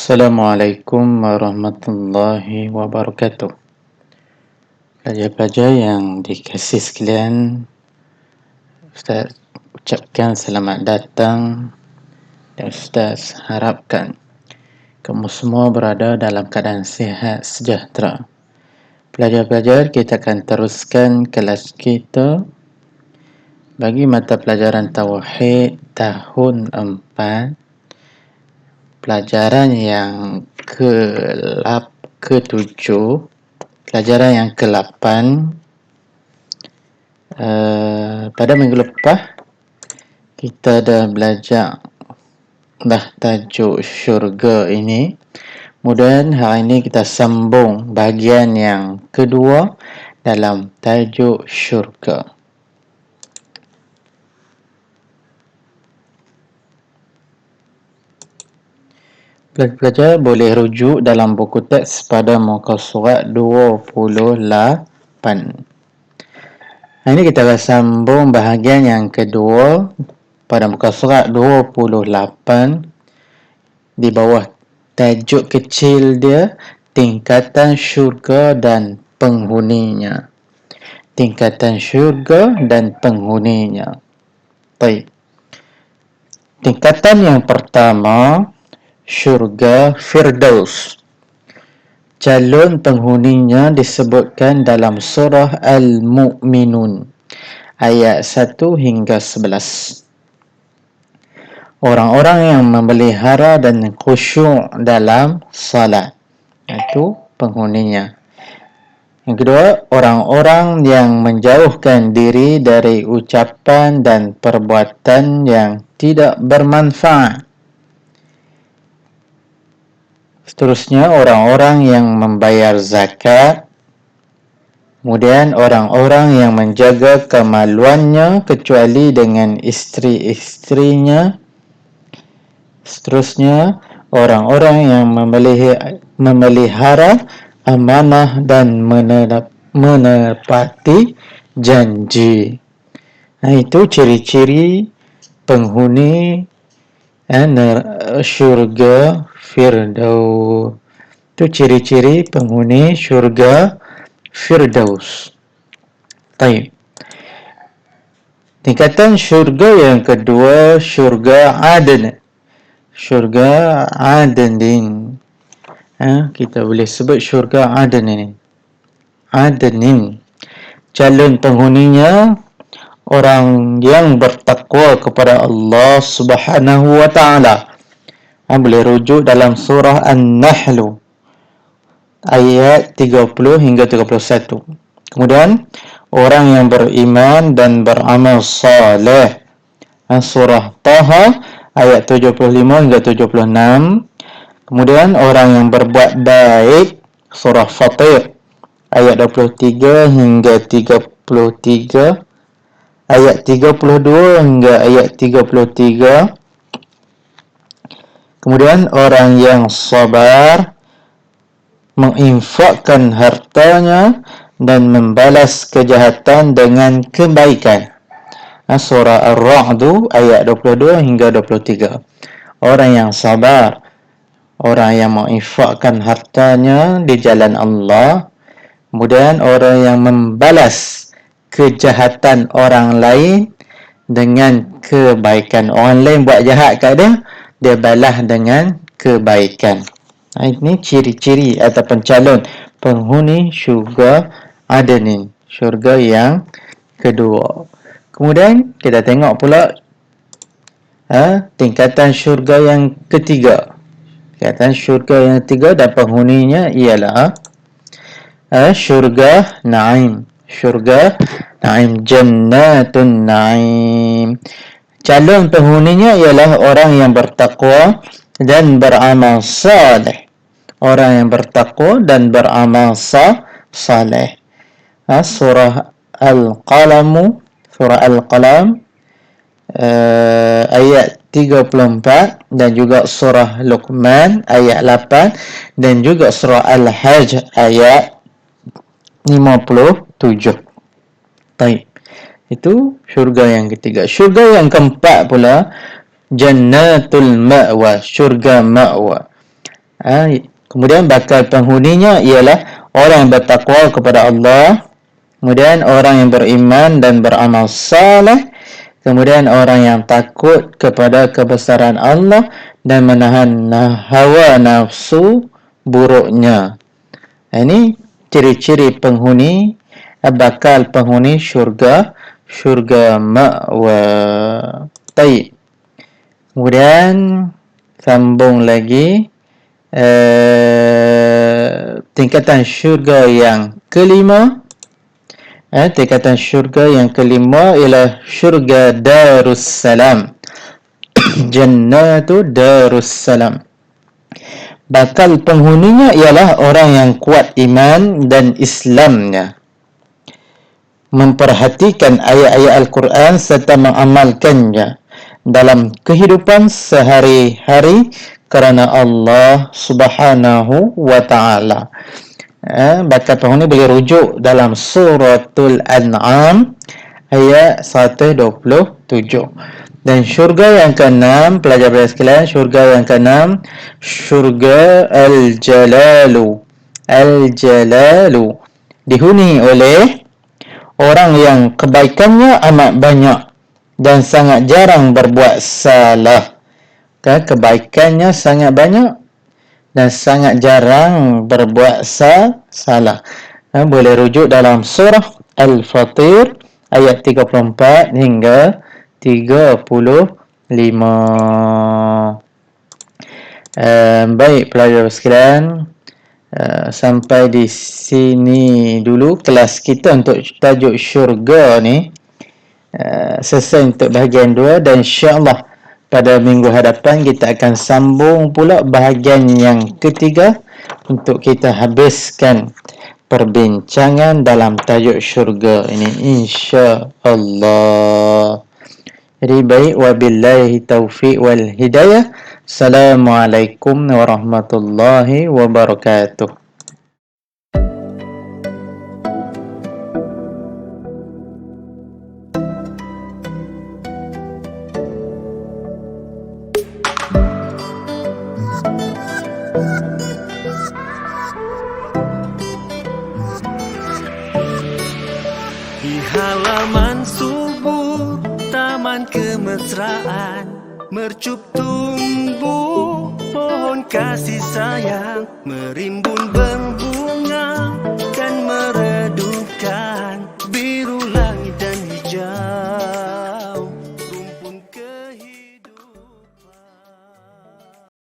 Assalamualaikum warahmatullahi wabarakatuh. Pelajar-pelajar yang dikasihi sekalian, Ustaz ucapkan selamat datang dan Ustaz harapkan kamu semua berada dalam keadaan sihat sejahtera. Pelajar-pelajar, kita akan teruskan kelas kita bagi mata pelajaran Tauhid tahun 4, pelajaran yang ke-7, pelajaran yang ke-8. Pada minggu lepas kita dah belajar tajuk syurga ini. Kemudian hari ini kita sambung bahagian yang kedua dalam tajuk syurga. Pelajar boleh rujuk dalam buku teks pada muka surat 28. Hari ini kita akan sambung bahagian yang kedua pada muka surat 28 di bawah tajuk kecil dia, tingkatan syurga dan penghuninya. Tingkatan syurga dan penghuninya. Baik. Tingkatan yang pertama, syurga Firdaus. Calon penghuninya disebutkan dalam surah Al-Mu'minun ayat 1 hingga 11. Orang-orang yang memelihara dan khusyuk dalam salat, itu penghuninya. Yang kedua, orang-orang yang menjauhkan diri dari ucapan dan perbuatan yang tidak bermanfaat. Seterusnya, orang-orang yang membayar zakat. Kemudian, orang-orang yang menjaga kemaluannya kecuali dengan isteri-isterinya. Seterusnya, orang-orang yang memelihara amanah dan menepati janji. Itu ciri-ciri penghuni syurga Firdaus. Itu ciri-ciri penghuni syurga Firdaus. Baik. Tingkatan syurga yang kedua, syurga Aden. Syurga Adenin. Kita boleh sebut syurga Adenin. Adenin. Calon penghuninya orang yang bertakwa kepada Allah Subhanahu wa Ta'ala. Boleh rujuk dalam surah An-Nahl ayat 30 hingga 31. Kemudian, orang yang beriman dan beramal saleh. Surah Taha ayat 75 hingga 76. Kemudian, orang yang berbuat baik. Surah Fatir ayat 23 hingga 33. Ayat 32 hingga ayat 33. Kemudian orang yang sabar, menginfakkan hartanya dan membalas kejahatan dengan kebaikan. Surah Ar-Ra'd ayat 22 hingga 23. Orang yang sabar, orang yang menginfakkan hartanya di jalan Allah. Kemudian orang yang membalas kejahatan orang lain dengan kebaikan. Orang lain buat jahat kat dia balas dengan kebaikan. Ini ciri-ciri ataupun calon penghuni syurga Adenin, syurga yang kedua. Kemudian kita tengok pula tingkatan syurga yang ketiga. Tingkatan syurga yang ketiga dan penghuninya ialah syurga Naim. Syurga Naim, Jannatun Naim. Calon penghuninya ialah orang yang bertakwa dan beramal saleh. Orang yang bertakwa dan beramal saleh. Surah Al-Qalam, surah Al-Qalam ayat 34 dan juga surah Luqman ayat 8 dan juga surah Al-Hajj ayat 57. Baik. Itu syurga yang ketiga. Syurga yang keempat pula, Jannatul Ma'wa, syurga Ma'wa. Kemudian bakal penghuninya ialah orang yang bertakwa kepada Allah, kemudian orang yang beriman dan beramal saleh, kemudian orang yang takut kepada kebesaran Allah dan menahan hawa nafsu buruknya. Ini ciri-ciri penghuni, bakal penghuni syurga ma'wa. Baik. Kemudian sambung lagi, tingkatan syurga yang kelima. Tingkatan syurga yang kelima ialah syurga Darussalam. Jannatu Darussalam. Bakal penghuninya ialah orang yang kuat iman dan Islamnya, memperhatikan ayat-ayat Al-Quran serta mengamalkannya dalam kehidupan sehari-hari kerana Allah Subhanahu wa ta'ala. Bakal penghuni boleh rujuk dalam suratul An'am ayat 127. Dan syurga yang keenam, pelajar-pelajar sekalian, syurga yang keenam, syurga Al-Jalalu. Al-Jalalu dihuni oleh orang yang kebaikannya amat banyak dan sangat jarang berbuat salah. Kebaikannya sangat banyak dan sangat jarang berbuat salah. Boleh rujuk dalam surah Al-Fatir ayat 34 hingga 35. Baik pelajar sekalian, sampai di sini dulu kelas kita untuk tajuk syurga ni. Selesai untuk bahagian 2 dan insya-Allah pada minggu hadapan kita akan sambung pula bahagian yang ketiga untuk kita habiskan perbincangan dalam tajuk syurga ini insya-Allah. Jadi baik, wabillahi taufiq wal hidayah. Assalamualaikum warahmatullahi wabarakatuh. Di halaman subuh taman kemesraan, mercup tumbuh pohon kasih sayang, merimbun berbunga.